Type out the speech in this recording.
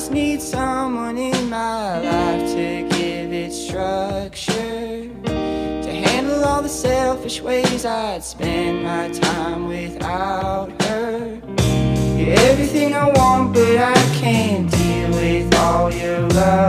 just need someone in my life to give it structure, to handle all the selfish ways I'd spend my time without her. You're everything I want, but I can't deal with all your love.